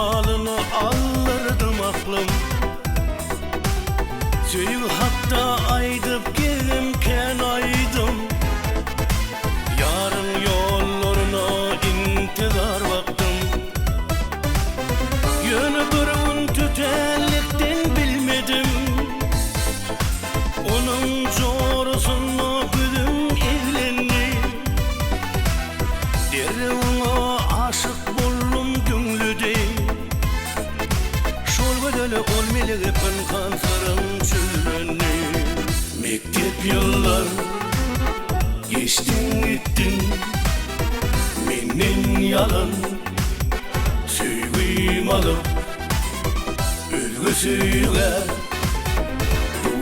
malını alırdım aklım. Söyü hatta aydıp gelirken aydım. Yarın yollarına intizar baktım. Yönü burun tütellikten bilmedim. Onun zorusunu gülüm evlendi. Derine aşık buldum gönlüde. Şol bedeli olmalı öpen kansarım sürünü. Mektep yıllar geçtin gittin. Menin yalan sevgim alıp ölgüsüyle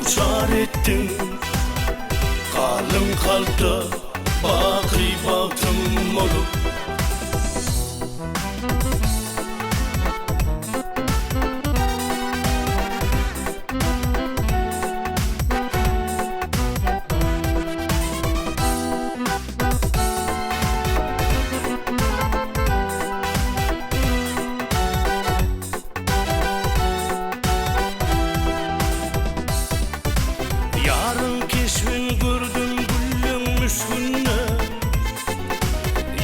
uçar ettin. Kalım kalpta baki baktım olup. Yarın keşfin gördüm gülüm müskünne.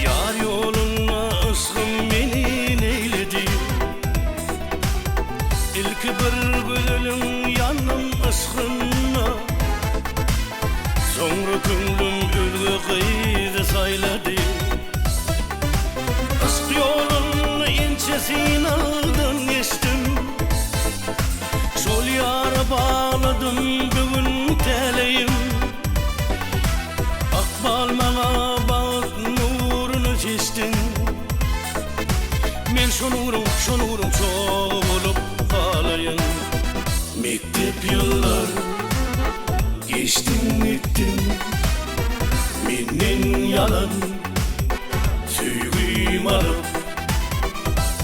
Yar yoluna ıskım beni neyledi. İlk bir gülüm yanım ıskınna. Sonra gönlüm ülgü kıydı sayladı. Isk yolun inçesini aldım geçtim. Şol yara bağladım bugün teleyim. Akbal bana bak nurunu çeştin. Men şu nurum çok olup kalayım. Mektep yıllar geçtin gittin. Menin yalan sevgim alıp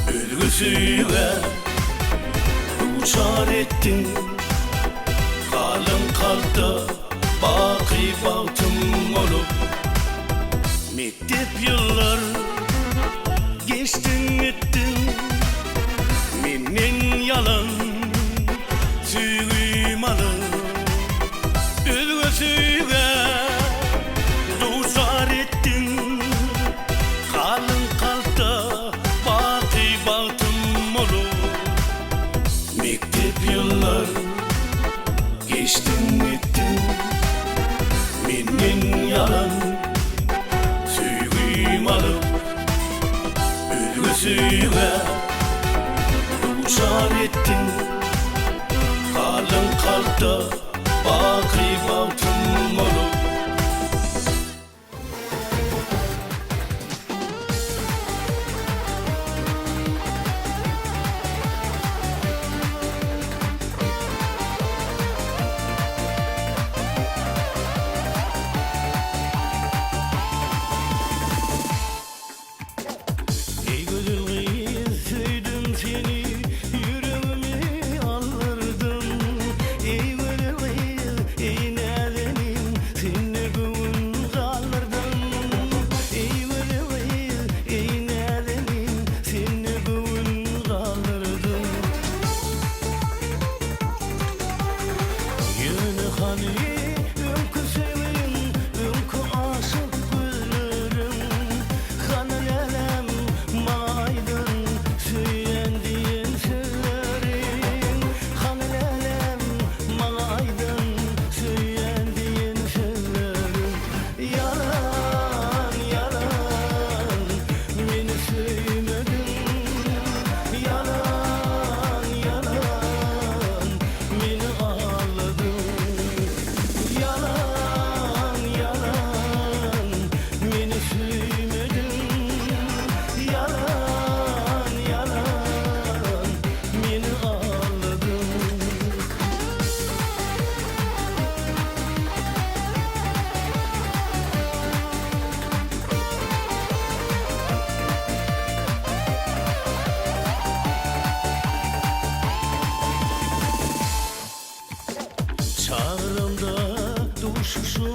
ölgüsüyle uçar ettin. Kalım kalpta baki baktım olup. Mektep yıllar geçtin gittin. Menin yalan sevgim alıp ölgüsüyle uçar ettin. Kalım kalpta baki baktım olup. Mektep yıllar geçtin gittin. Menin yalan sevgim alıp ölgüsüyle uçar ettin. Kalım kalpta baki baktım olup. Ey güzel kız sevdim seni, yüreğimi aldırdın. Ey güzel kız, ey nazenim, seni bugün kaldırdın. Ey güzel kız, ey nazenim, seni bugün kaldırdın. Yönü hani önkü sevin, önkü aşık gözlerim. Hanelem maydın söylendiğin sözlerin. Hanelem maydın söylendiğin sözlerin. Yalan yalan beni sevmedin. Yalan yalan beni ağladın. Yalan yalan beni sevmedin. Yalan yalan beni ağladın. Çağrımda duşuşu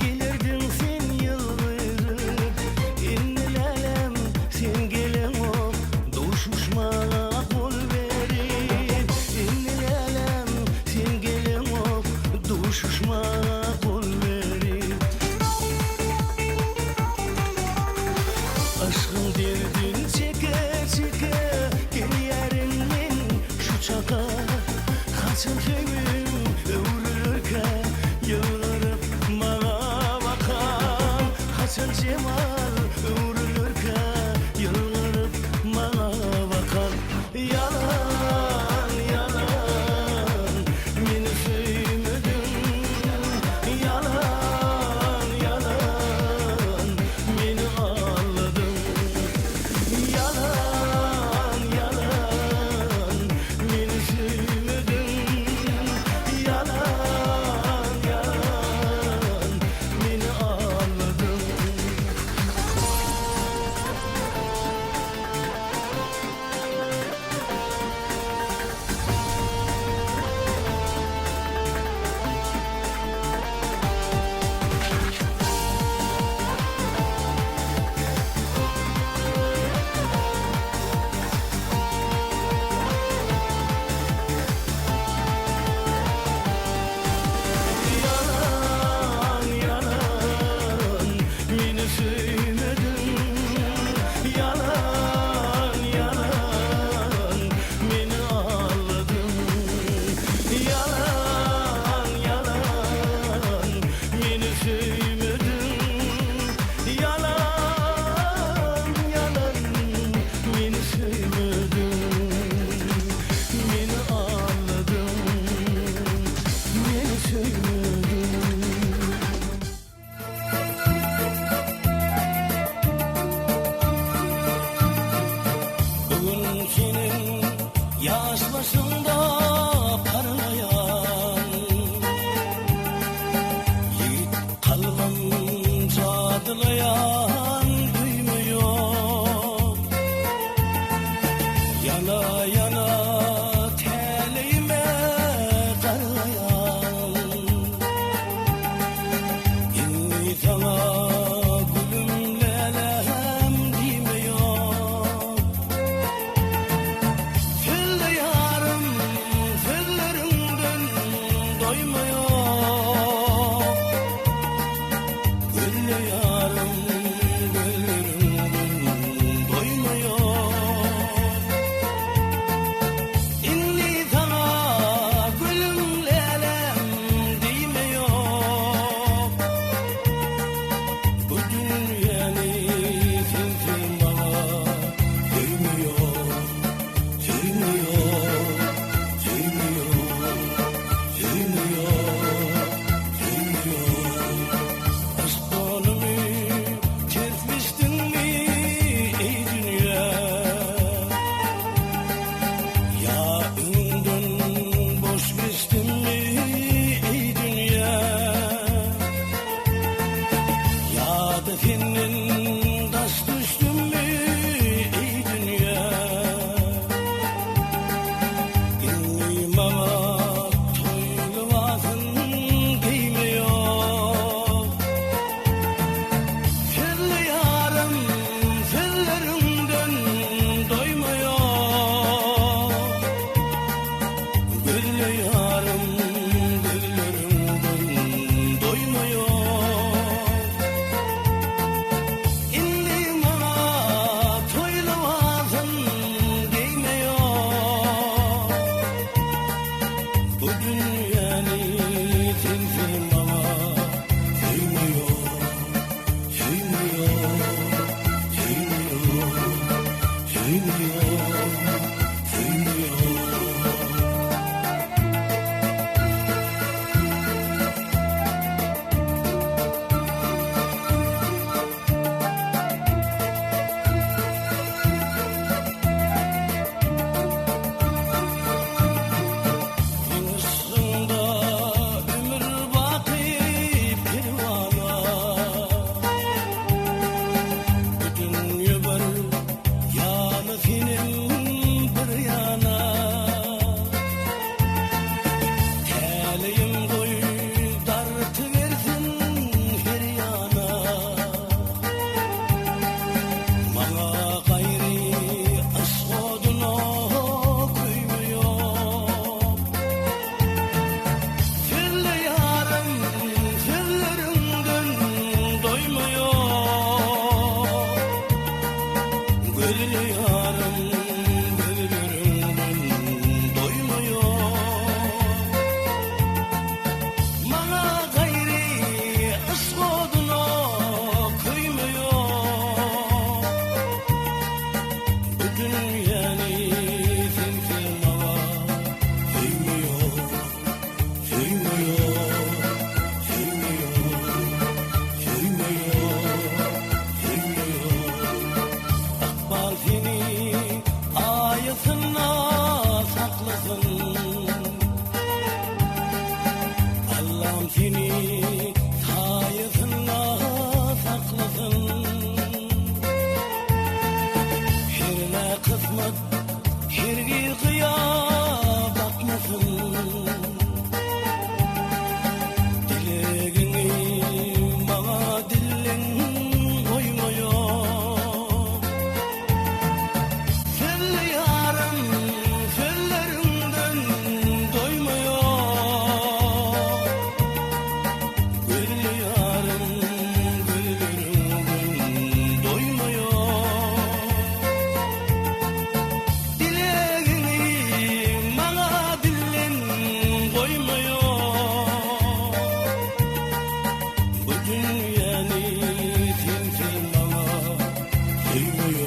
gelirdin sen yıldırıp. İnnilelem sen gelen o duş uçuşmaya kol verir. İnli elem sevgilim ol, düşüşmaya kol verir. Aşkın derdin çeke çeke gel yerinden şu çaka. Kaçın köyüm övrülürken yıllarıp bana bakan. Kaçın cemal övrülürken yıllarıp bana bakan. Yalan yalan beni sevmedin. Yalan yalan beni ağladın. Yalan yalan beni sevmedin. Yalan yalan beni ağladın. Yalan yalan beni sevmedin. Yalan yalan beni ağladın. Yalan yalan beni sevmedin. Yalan yalan beni sevmedin. Beni ağladın. Beni sevmedin. Bugün senin yaş başında parlayan yiğit kalbim cadelayan duymuyor. Yana yana teleğime karlayan inni sana gülümlelem demiyor. Fille yarım fillerimden doymuyor. Gülle yarım güllerimden doymuyor. Kirgi kıya bakmasın dilegini bana dilin koymuyor Felli yarım fellerinden doymuyor Gülli yarım güllerinden doymuyor Dilegini bana dilin koymuyor Bu dünyanı tintin bana koymuyor